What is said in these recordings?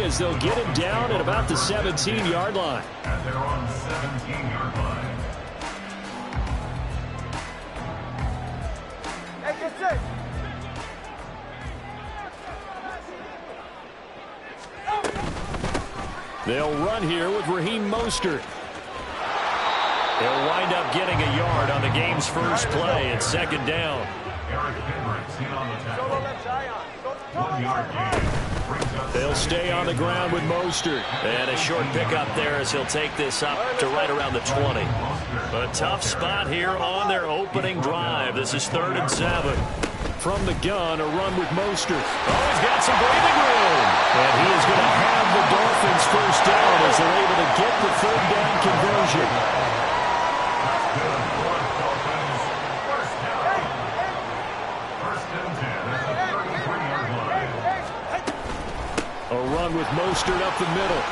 as they'll get him down at about the 17-yard line. At their own 17-yard line. They'll run here with Raheem Mostert. He'll wind up getting a yard on the game's first play at second down. Eric Hendricks in on the tackle. 1 yard gain. They'll stay on the ground with Mostert. And a short pickup there as he'll take this up to right around the 20. A tough spot here on their opening drive. This is 3rd and 7. From the gun, a run with Mostert. Oh, he's got some breathing room. And he is going to have the Dolphins first down as they're able to get the 3rd down conversion. A run with Mostert up the middle.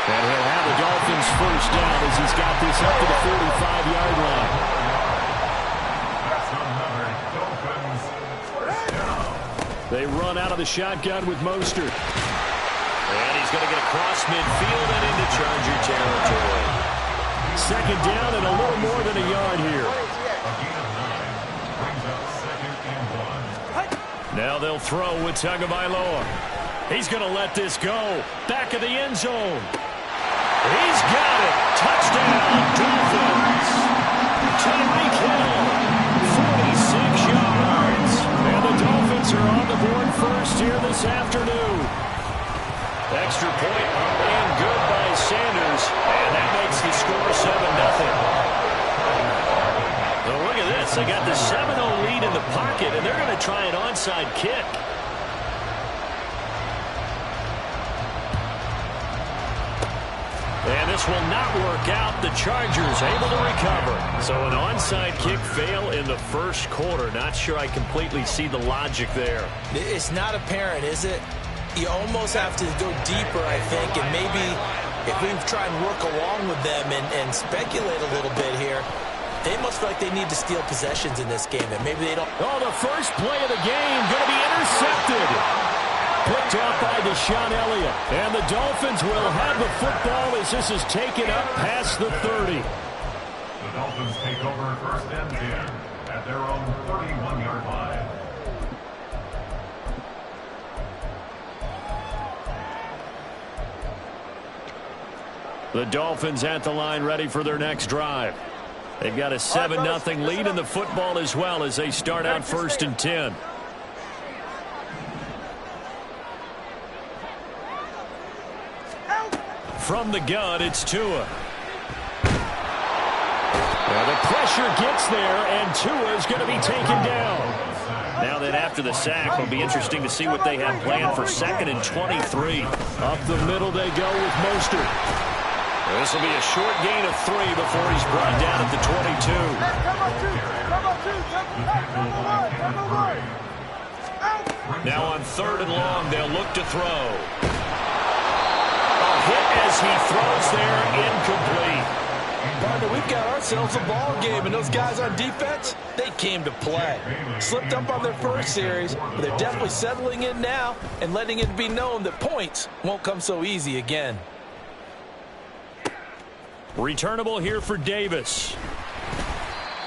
And he'll have the Dolphins first down as he's got this up to the 45-yard line. They run out of the shotgun with Mostert. And he's going to get across midfield and into Charger territory. Second down and a little more than a yard here. Now they'll throw with Tagovailoa. He's going to let this go. Back of the end zone. He's got it. Touchdown, Dolphins. Tyreek Hill, 46 yards. And the Dolphins are on the board first here this afternoon. Extra point up and good by Sanders. And that makes the score 7-0. Well, look at this. They got the 7-0 lead in the pocket, and they're going to try an onside kick. And this will not work out. The Chargers able to recover. So an onside kick fail in the first quarter. Not sure I completely see the logic there. It's not apparent, is it? You almost have to go deeper, I think, and maybe if we try and work along with them and speculate a little bit here, they must feel like they need to steal possessions in this game, and maybe they don't. Oh, the first play of the game going to be intercepted. Picked off by Deshaun Elliott. And the Dolphins will have the football as this is taken up past the 30. The Dolphins take over 1st and 10 at their own 31-yard line. The Dolphins at the line ready for their next drive. They've got a 7-0 lead in the football as well as they start out 1st and 10. From the gun, it's Tua. Well, the pressure gets there, and Tua is going to be taken down. Now that after the sack, it'll be interesting to see what they have planned for 2nd and 23. Up the middle they go with Mostert. This will be a short gain of 3 before he's brought down at the 22. Now on 3rd and long, they'll look to throw. A hit as he throws there, incomplete. Partner, we've got ourselves a ball game, and those guys on defense, they came to play. Slipped up on their first series, but they're definitely settling in now and letting it be known that points won't come so easy again. Returnable here for Davis.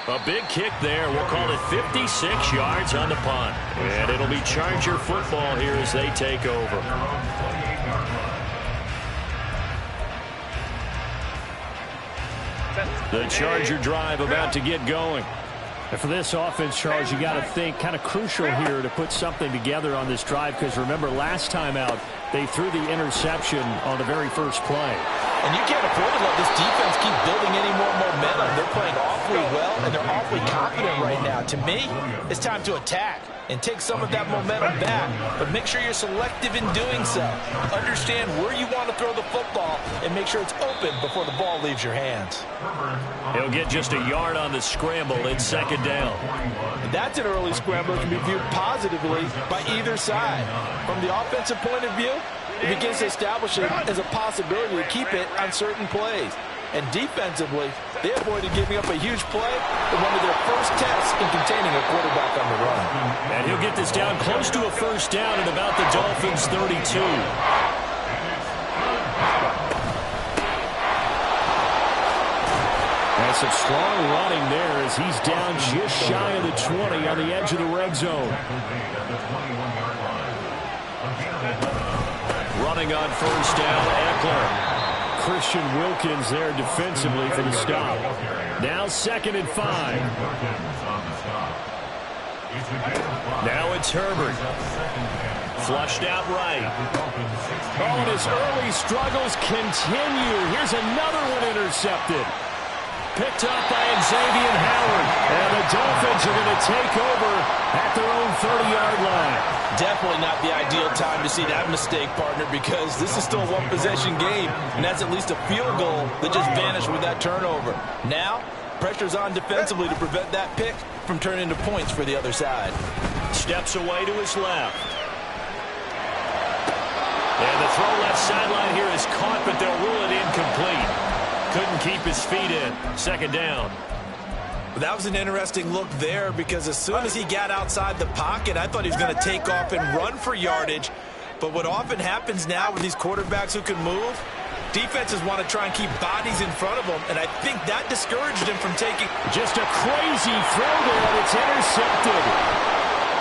A big kick there. We'll call it 56 yards on the punt. And it'll be Charger football here as they take over. The Charger drive about to get going. And for this offense, Charles, you got to think kind of crucial here to put something together on this drive because remember last time out they threw the interception on the very first play. And you can't afford to let this defense keep building any more momentum. They're playing awfully well, and they're awfully confident right now. To me, it's time to attack and take some of that momentum back. But make sure you're selective in doing so. Understand where you want to throw the football and make sure it's open before the ball leaves your hands. He'll get just a yard on the scramble. It's 2nd down. That's an early scramble that can be viewed positively by either side. From the offensive point of view, it begins to establish it as a possibility to keep it on certain plays. And defensively, they avoided giving up a huge play in one of their first tests in containing a quarterback on the run. And he'll get this down close to a first down at about the Dolphins' 32. Some strong running there as he's down just shy of the 20 on the edge of the red zone. Running on first down, Eckler. Christian Wilkins there defensively for the stop. Now 2nd and 5. Now it's Herbert. Flushed out right. Oh, and his early struggles continue. Here's another one intercepted. Picked up by Xavier Howard. And the Dolphins are going to take over at their own 30-yard line. Definitely not the ideal time to see that mistake, partner, because this is still a one-possession game, and that's at least a field goal that just vanished with that turnover. Now, pressure's on defensively to prevent that pick from turning into points for the other side. Steps away to his left. And the throw left sideline here is caught, but they'll rule it incomplete. Couldn't keep his feet in. 2nd down. That was an interesting look there because as soon as he got outside the pocket, I thought he was going to take off and run for yardage. But what often happens now with these quarterbacks who can move, defenses want to try and keep bodies in front of them, and I think that discouraged him from taking. Just a crazy throw there, and it's intercepted.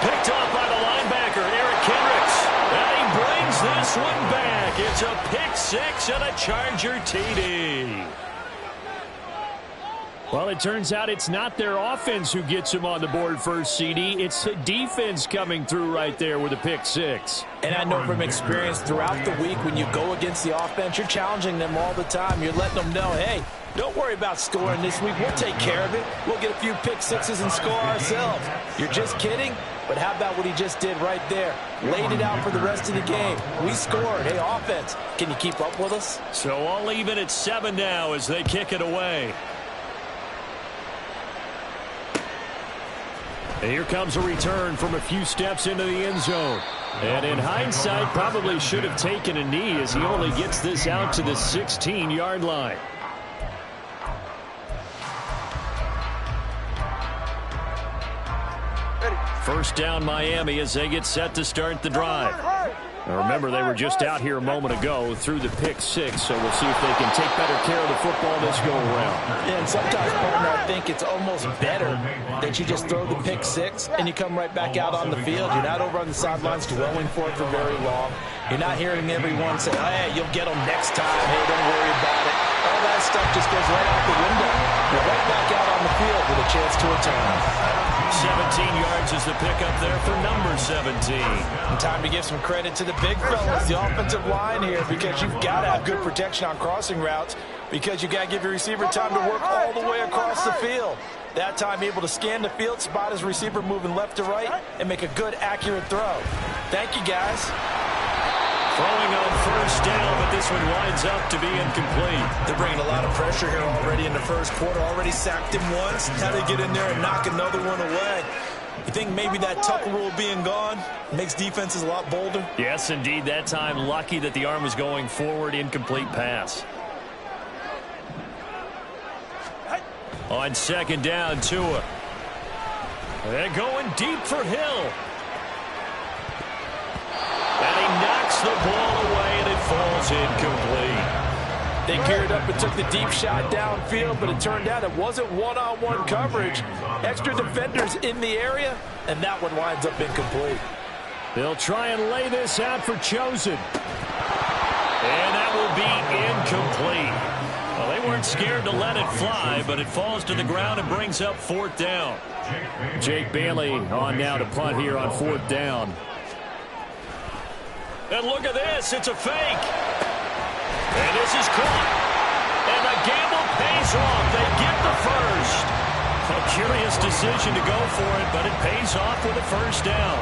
Picked up by the linebacker, Eric Kendricks. And he brings this one back. It's a pick 6 and a Charger TD. Well, it turns out it's not their offense who gets him on the board first, CD. It's the defense coming through right there with a pick 6. And I know from experience throughout the week when you go against the offense, you're challenging them all the time. You're letting them know, hey, don't worry about scoring this week. We'll take care of it. We'll get a few pick 6s and score ourselves. You're just kidding? But how about what he just did right there? Laid it out for the rest of the game. We scored. Hey, offense, can you keep up with us? So I'll leave it at 7 now as they kick it away. And here comes a return from a few steps into the end zone. And in hindsight, probably should have taken a knee as he only gets this out to the 16-yard line. First down Miami as they get set to start the drive. Now remember, they were just out here a moment ago through the pick 6, so we'll see if they can take better care of the football this go-around. And sometimes, partner, I think it's almost better that you just throw the pick 6 and you come right back out on the field. You're not over on the sidelines dwelling for it for very long. You're not hearing everyone say, hey, you'll get them next time. Hey, don't worry about it. All that stuff just goes right out the window. You're right back out on the field with a chance to return. 17 yards is the pickup there for number 17. And time to give some credit to the big fellas, the offensive line here, because you've got to have good protection on crossing routes because you've got to give your receiver time to work all the way across the field. That time able to scan the field, spot his receiver moving left to right, and make a good, accurate throw. Thank you, guys. Throwing on first down, but this one winds up to be incomplete. They're bringing a lot of pressure here already in the first quarter. Already sacked him once. How they get in there and knock another one away? You think maybe that tuckle rule being gone makes defenses a lot bolder? Yes, indeed. That time, lucky that the arm was going forward. Incomplete pass. On second down, Tua. They're going deep for Hill. And he knocks the ball away, and it falls incomplete. They geared up and took the deep shot downfield, but it turned out it wasn't one-on-one coverage. Extra defenders in the area, and that one winds up incomplete. They'll try and lay this out for Chosen. And that will be incomplete. Well, they weren't scared to let it fly, but it falls to the ground and brings up 4th down. Jake Bailey on now to punt here on 4th down. And look at this, it's a fake. And this is caught. And the gamble pays off. They get the first. A curious decision to go for it, but it pays off with a first down.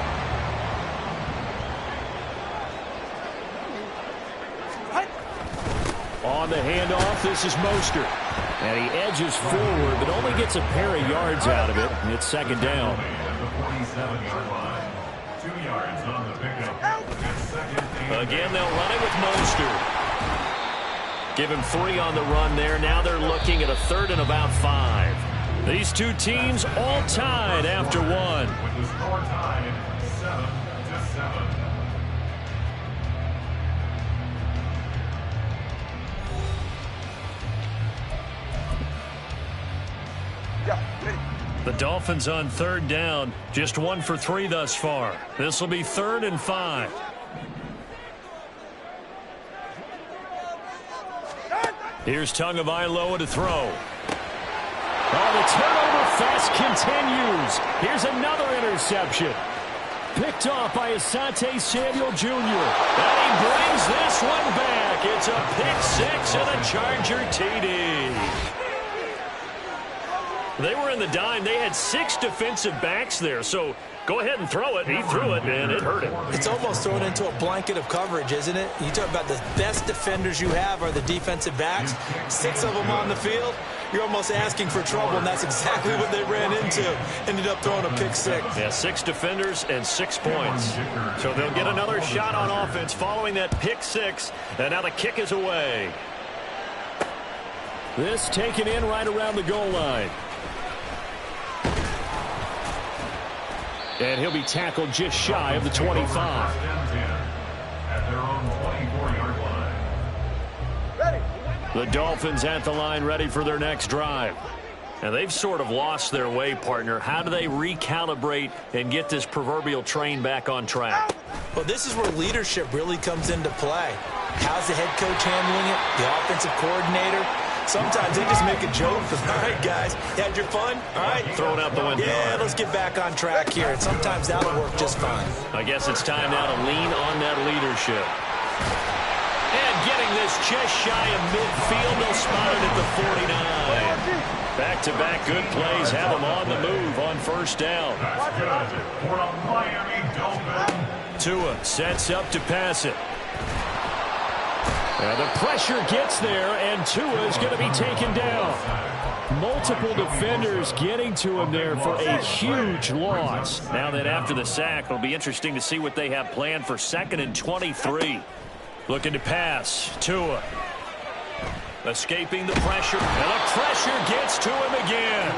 On the handoff, this is Mostert. And he edges forward, but only gets a pair of yards out of it. And it's second down. 2 yards on the pickup. Again, they'll run it with Mostert. Give him 3 on the run there. Now they're looking at a 3rd and about 5. These two teams all tied after 1. With the score tied 7-7. The Dolphins on 3rd down, just 1 for 3 thus far. This will be 3rd and 5. Here's Tagovailoa to throw. Oh, the turnover fest continues. Here's another interception. Picked off by Asante Samuel Jr. And he brings this one back. It's a pick 6 and a Charger TD. They were in the dime. They had 6 defensive backs there, so go ahead and throw it. He threw it, and it hurt him. It's almost thrown into a blanket of coverage, isn't it? You talk about the best defenders you have are the defensive backs. 6 of them on the field. You're almost asking for trouble, and that's exactly what they ran into. Ended up throwing a pick 6. Yeah, 6 defenders and 6 points. So they'll get another shot on offense following that pick 6, and now the kick is away. This taken in right around the goal line. And he'll be tackled just shy of the 25. At their own 24-yard line. The Dolphins at the line, ready for their next drive. And they've sort of lost their way, partner. How do they recalibrate and get this proverbial train back on track? Well, this is where leadership really comes into play. How's the head coach handling it? The offensive coordinator? Sometimes they just make a joke. All right, guys, you had your fun? All right. Throw it out the window. Yeah, let's get back on track here. And sometimes that'll work just fine. I guess it's time now to lean on that leadership. And getting this just shy of midfield. They'll spot it at the 49. Back-to-back good plays have them on the move on 1st down. That's good for a Miami Dolphin. Tua sets up to pass it. And the pressure gets there, and Tua is going to be taken down. Multiple defenders getting to him there for a huge loss. Now that after the sack, it'll be interesting to see what they have planned for 2nd and 23. Looking to pass. Tua. Escaping the pressure. And the pressure gets to him again.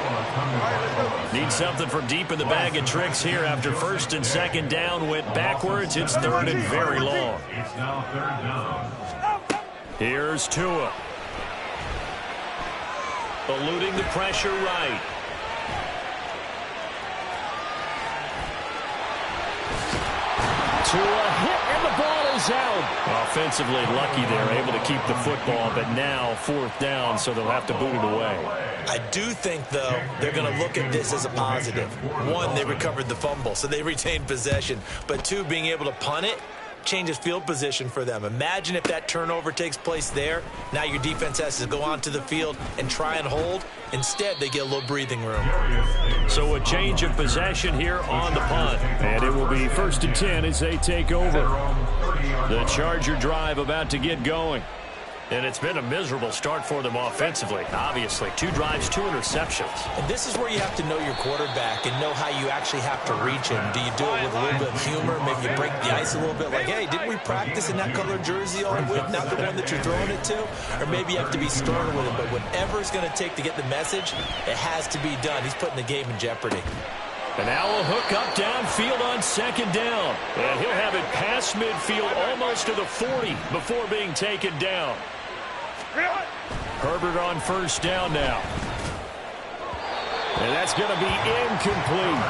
Need something from deep in the bag of tricks here after 1st and 2nd down. Went backwards. It's 3rd and very long. It's now 3rd down. Here's Tua. Eluding the pressure right. Tua hit, and the ball is out. Offensively lucky they're able to keep the football, but now 4th down, so they'll have to boot it away. I do think, though, they're going to look at this as a positive. 1, they recovered the fumble, so they retained possession. But 2, being able to punt it changes field position for them. Imagine if that turnover takes place there. Now your defense has to go onto the field and try and hold. Instead, they get a little breathing room. So a change of possession here on the punt. And it will be 1st and 10 as they take over. The Charger drive about to get going. And it's been a miserable start for them offensively. Obviously, 2 drives, 2 interceptions. And this is where you have to know your quarterback and know how you actually have to reach him. Do you do it with a little bit of humor? Maybe you break the ice a little bit like, hey, didn't we practice in that colored jersey all week, not the one that you're throwing it to? Or maybe you have to be stern with him. But whatever it's going to take to get the message, it has to be done. He's putting the game in jeopardy. And now a hook up downfield on 2nd down. And he'll have it past midfield almost to the 40 before being taken down. Herbert on 1st down now. And that's going to be incomplete.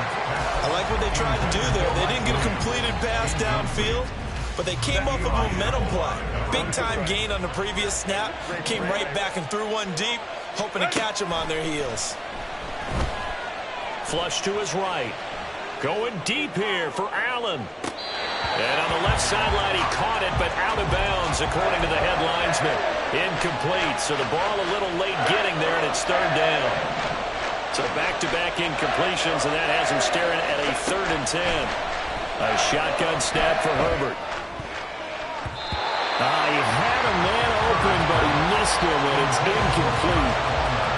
I like what they tried to do there. They didn't get a completed pass downfield, but they came off a momentum play. Big-time gain on the previous snap. Came right back and threw one deep, hoping to catch them on their heels. Flush to his right. Going deep here for Allen. And on the left sideline, he caught it, but out of bounds, according to the head linesman. Incomplete, so the ball a little late getting there, and it's 3rd down. So back-to-back incompletions, and that has him staring at a 3rd and 10. A shotgun snap for Herbert. He had a man open, but he missed him, and it's incomplete.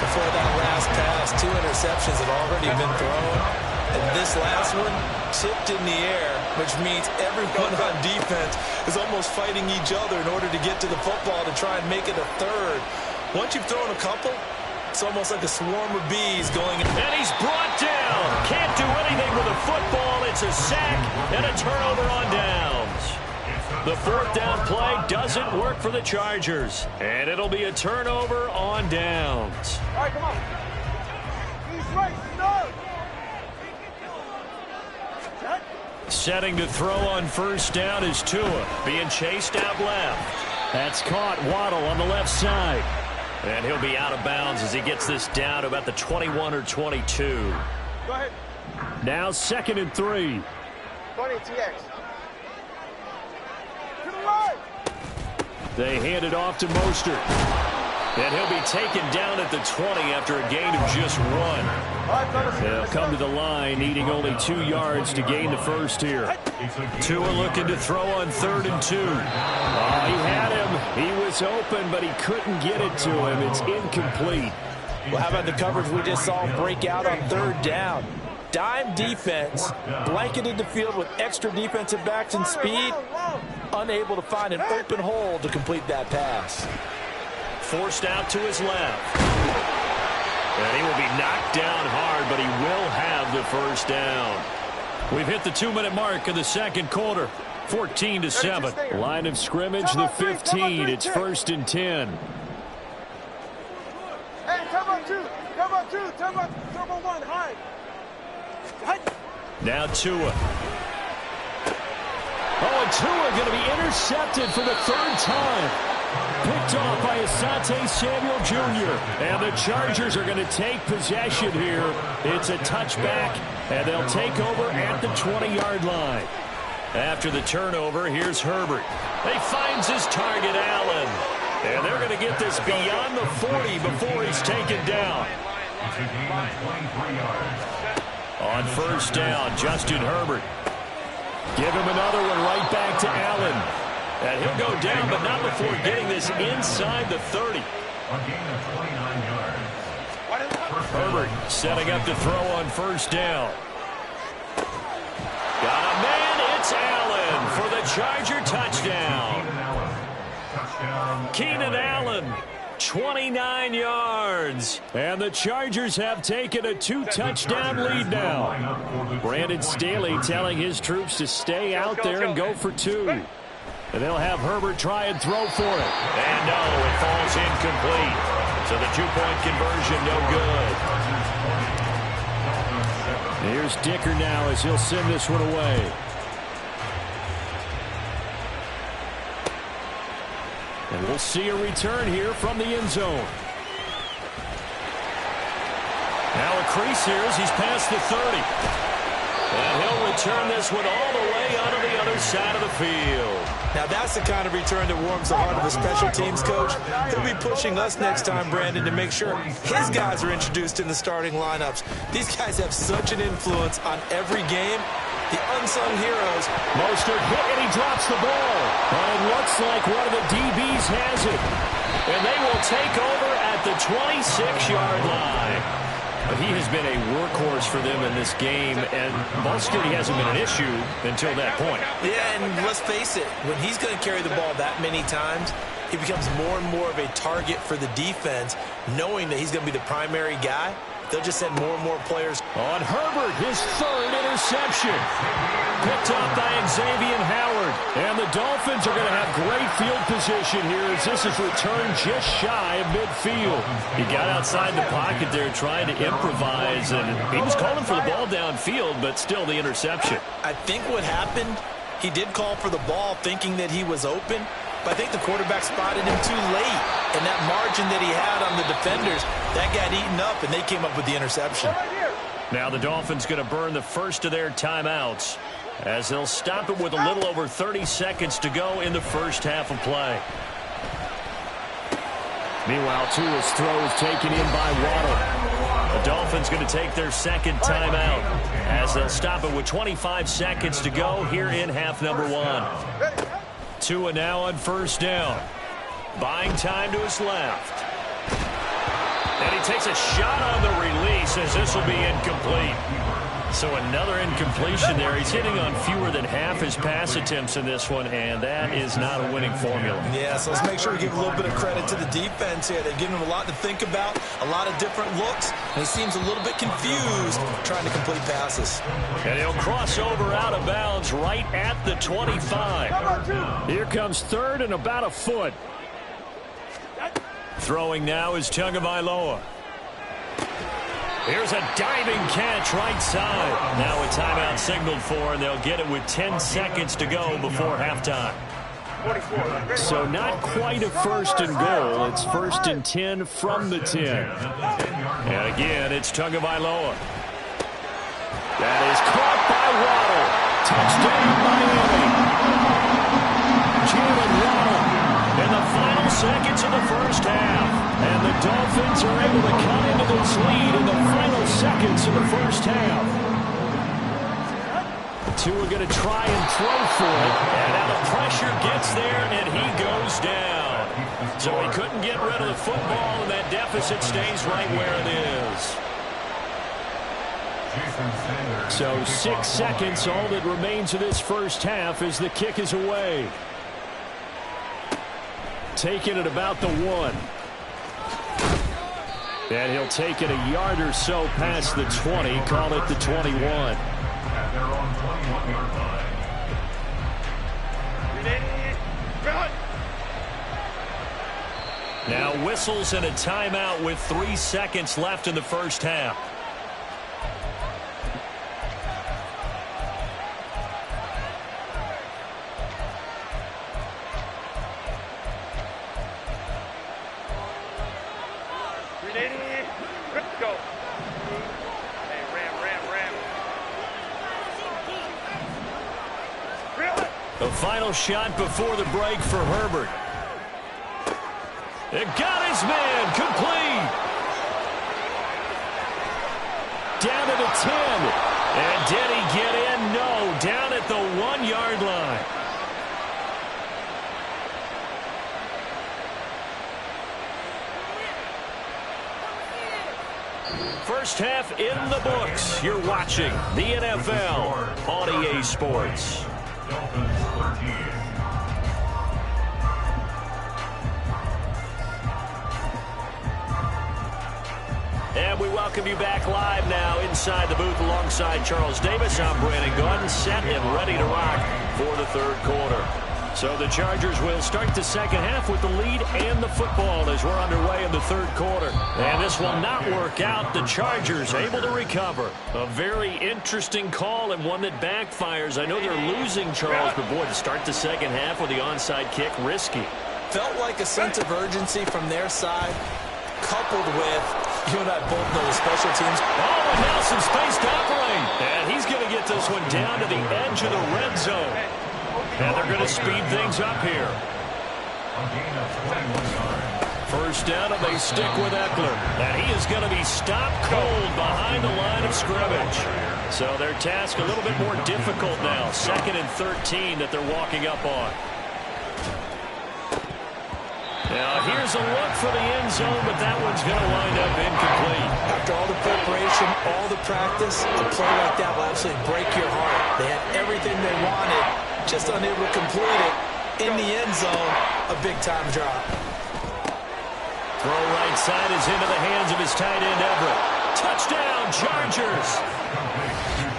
Before that last pass, 2 interceptions had already been thrown. And this last one tipped in the air, which means everyone on defense is almost fighting each other in order to get to the football to try and make it a 3rd. Once you've thrown a couple, it's almost like a swarm of bees going. And he's brought down. Can't do anything with a football. It's a sack and a turnover on downs. The 4th down play doesn't work for the Chargers. And it'll be a turnover on downs. All right, come on. He's right, no. Setting to throw on first down is Tua. Being chased out left. That's caught. Waddle on the left side. And he'll be out of bounds as he gets this down to about the 21 or 22. Go ahead. Now 2nd and 3. 20 TX. To the right. They hand it off to Mostert. And he'll be taken down at the 20 after a gain of just 1. They'll come to the line, needing only 2 yards to gain the first here. Tua looking to throw on 3rd and 2. Oh, he had him. He was open, but he couldn't get it to him. It's incomplete. Well, how about the coverage we just saw break out on 3rd down? Dime defense, blanketed the field with extra defensive backs and speed, unable to find an open hole to complete that pass. Forced out to his left. And he will be knocked down hard, but he will have the first down. We've hit the 2-minute mark of the 2nd quarter. 14-7. Line of scrimmage, the 15. It's 1st and 10. Hey, turbo 2. Turbo 2. Turbo 1. High. Now Tua. Oh, and Tua going to be intercepted for the 3rd time. Picked off by Asante Samuel Jr. And the Chargers are going to take possession here. It's a touchback, and they'll take over at the 20-yard line. After the turnover, here's Herbert. He finds his target, Allen. And they're going to get this beyond the 40 before he's taken down. On first down, Justin Herbert. Give him another one right back to Allen. And he'll go down, but not before getting this inside the 30. Herbert setting up to throw on first down. Got a man, it's Allen for the Charger touchdown. Keenan Allen, 29 yards. And the Chargers have taken a 2-touchdown lead now. Brandon Staley telling his troops to stay out there and go for 2. And they'll have Herbert try and throw for it. And no, it falls incomplete. So the 2-point conversion no good. Here's Dicker now as he'll send this one away. And we'll see a return here from the end zone. Now a crease here as he's past the 30. And he'll return this one all the way onto the other side of the field. Now that's the kind of return that warms the heart of a special teams coach. He'll be pushing us next time, Brandon, to make sure his guys are introduced in the starting lineups. These guys have such an influence on every game. The unsung heroes. Mostert hit and he drops the ball. And it looks like one of the DBs has it. And they will take over at the 26-yard line. But he has been a workhorse for them in this game, and ball security hasn't been an issue until that point. Yeah, and let's face it, when he's going to carry the ball that many times, he becomes more and more of a target for the defense, knowing that he's going to be the primary guy. They'll just send more and more players. On Herbert, his 3rd interception. Picked up by Xavier Howard. And the Dolphins are going to have great field position here as this is returned just shy of midfield. He got outside the pocket there trying to improvise, and he was calling for the ball downfield, but still the interception. I think what happened, he did call for the ball thinking that he was open, but I think the quarterback spotted him too late. And that margin that he had on the defenders, that got eaten up, and they came up with the interception. Now the Dolphins going to burn the first of their timeouts as they'll stop it with a little over 30 seconds to go in the first half of play. Meanwhile, Tua's throw is taken in by Waddle. The Dolphins going to take their 2nd timeout as they'll stop it with 25 seconds to go here in half number 1. Tua now on first down. Buying time to his left. And he takes a shot on the release as this will be incomplete. So another incompletion there. He's hitting on fewer than half his pass attempts in this one, and that is not a winning formula. Yeah, so let's make sure we give a little bit of credit to the defense here. They've given him a lot to think about, a lot of different looks, and he seems a little bit confused trying to complete passes. And he'll cross over out of bounds right at the 25. Here comes 3rd and about a foot. Throwing now is Tagovailoa. Here's a diving catch right side. Now a timeout signaled for, and they'll get it with 10 seconds to go before halftime. So not quite a first and goal. It's first and 10 from the 10. And again, it's Tagovailoa. That is caught by Waddle. Touchdown, Miami. Jalen Waddle in the final seconds of the first half. And the Dolphins are able to cut into this lead in the final seconds of the first half. Tua going to try and throw for it. And now the pressure gets there, and he goes down. So he couldn't get rid of the football, and that deficit stays right where it is. So 6 seconds, all that remains of this first half as the kick is away. Taking it about the 1. And he'll take it a yard or so past the 20, call it the 21. At their own 21-yard line. Now whistles and a timeout with 3 seconds left in the first half. Go. The final shot before the break for Herbert. It got his man complete. Down to the 10. And did he get in? No. Down at the 1-yard line. First half in the books. You're watching the NFL on EA Sports. Dolphins 13. And we welcome you back live now inside the booth alongside Charles Davis. I'm Brandon Gaudin, set and ready to rock for the third quarter. So the Chargers will start the second half with the lead and the football as we're underway in the third quarter. And this will not work out. The Chargers able to recover. A very interesting call and one that backfires. I know they're losing, Charles, but boy, to start the second half with the onside kick, risky. Felt like a sense of urgency from their side, coupled with, you and I both know the special teams. Oh, and now some space to operate. And he's going to get this one down to the edge of the red zone. And they're going to speed things up here. A gain of 21 yards. First down, and they stick with Eckler. And he is going to be stopped cold behind the line of scrimmage. So their task a little bit more difficult now. 2nd and 13 that they're walking up on. Now here's a look for the end zone, but that one's going to wind up incomplete. After all the preparation, all the practice, a play like that will absolutely break your heart. They had everything they wanted, just unable to complete it. In the end zone, a big-time drop. Throw right side is into the hands of his tight end, Everett. Touchdown, Chargers.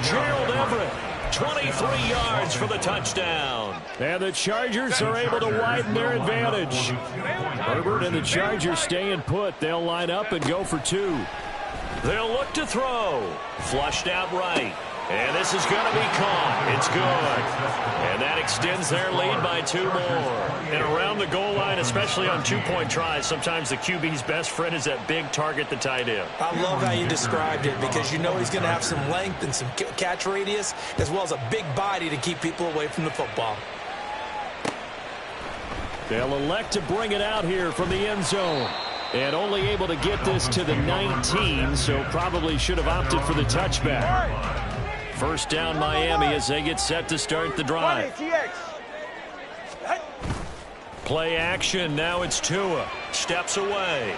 Gerald Everett, 23 yards for the touchdown. And the Chargers are able to widen their advantage. Herbert and the Chargers staying put. They'll line up and go for 2. They'll look to throw. Flushed out right. And this is going to be caught. It's good. And that extends their lead by 2 more. And around the goal line, especially on 2-point tries, sometimes the QB's best friend is that big target, the tight end. I love how you described it because you know he's going to have some length and some catch radius as well as a big body to keep people away from the football. They'll elect to bring it out here from the end zone. And only able to get this to the 19, so probably should have opted for the touchback. First down, Miami, as they get set to start the drive. Play action. Now it's Tua. Steps away.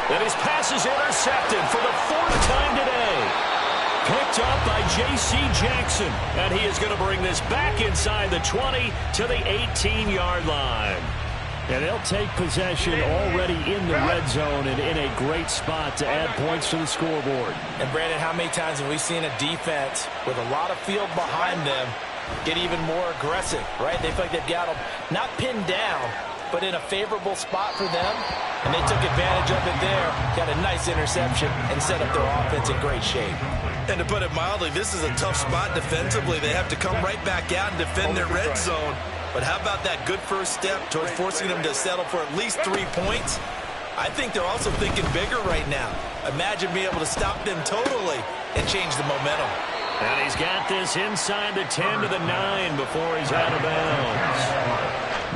And his pass is intercepted for the 4th time today. Picked up by J.C. Jackson. And he is going to bring this back inside the 20 to the 18-yard line. And they'll take possession already in the red zone and in a great spot to add points to the scoreboard. And, Brandon, how many times have we seen a defense with a lot of field behind them get even more aggressive, right? They feel like they've got them not pinned down, but in a favorable spot for them, and they took advantage of it there, got a nice interception, and set up their offense in great shape. And to put it mildly, this is a tough spot defensively. They have to come right back out and defend their red zone. But how about that good first step towards forcing them to settle for at least 3 points? I think they're also thinking bigger right now. Imagine being able to stop them totally and change the momentum. And he's got this inside the 10 to the 9 before he's out of bounds.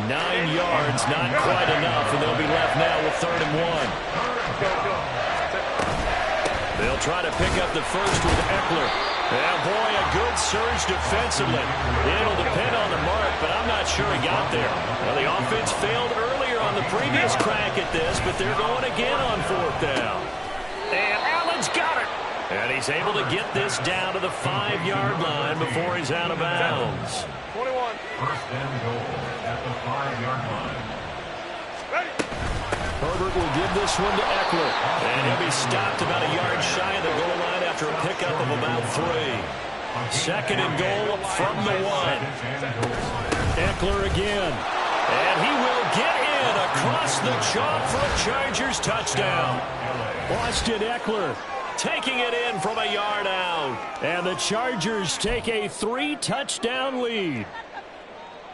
9 yards, not quite enough, and they'll be left now with 3rd and 1. They'll try to pick up the first with Eckler. Yeah, boy, a good surge defensively. It'll depend on the mark, but I'm not sure he got there. Well, the offense failed earlier on the previous crack at this, but they're going again on 4th down. And Allen's got it. And he's able to get this down to the 5-yard line before he's out of bounds. 21. First and goal at the 5-yard line. Ready. Herbert will give this one to Eckler. And he'll be stopped about a yard shy of the goal line after a pickup of about 3. 2nd and goal from the 1. Eckler again. And he will get in across the chalk for a Chargers touchdown. Austin Eckler taking it in from a yard out. And the Chargers take a 3-touchdown lead.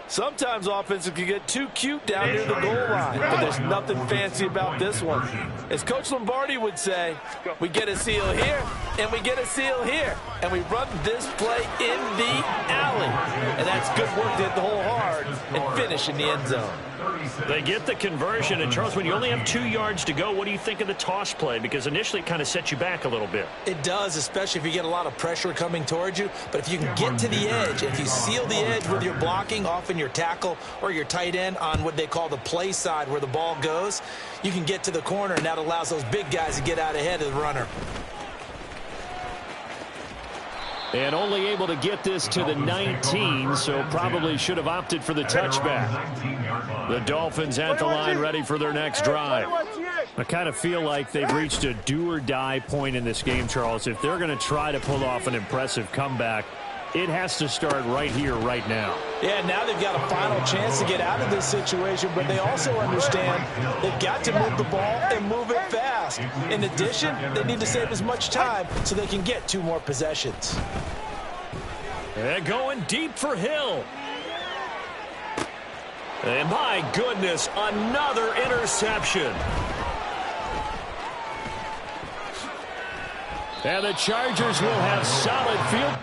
Sometimes offenses can get too cute down near the goal line, but there's nothing fancy about this one. As Coach Lombardi would say, we get a seal here, and we get a seal here, and we run this play in the alley. And that's good work to hit the hole hard and finish in the end zone. They get the conversion, and Charles, when you only have 2 yards to go, what do you think of the toss play? Because initially it kind of sets you back a little bit. It does, especially if you get a lot of pressure coming towards you. But if you can get to the edge, if you seal the edge with your blocking, often your tackle or your tight end on what they call the play side where the ball goes, you can get to the corner, and that allows those big guys to get out ahead of the runner. And only able to get this to the 19, so probably should have opted for the touchback. The Dolphins at the line ready for their next drive. I kind of feel like they've reached a do-or-die point in this game, Charles. If they're going to try to pull off an impressive comeback, it has to start right here, right now. Yeah, now they've got a final chance to get out of this situation, but they also understand they've got to move the ball and move it fast. In addition, they need to save as much time so they can get 2 more possessions. They're going deep for Hill. And my goodness, another interception. And the Chargers will have solid field.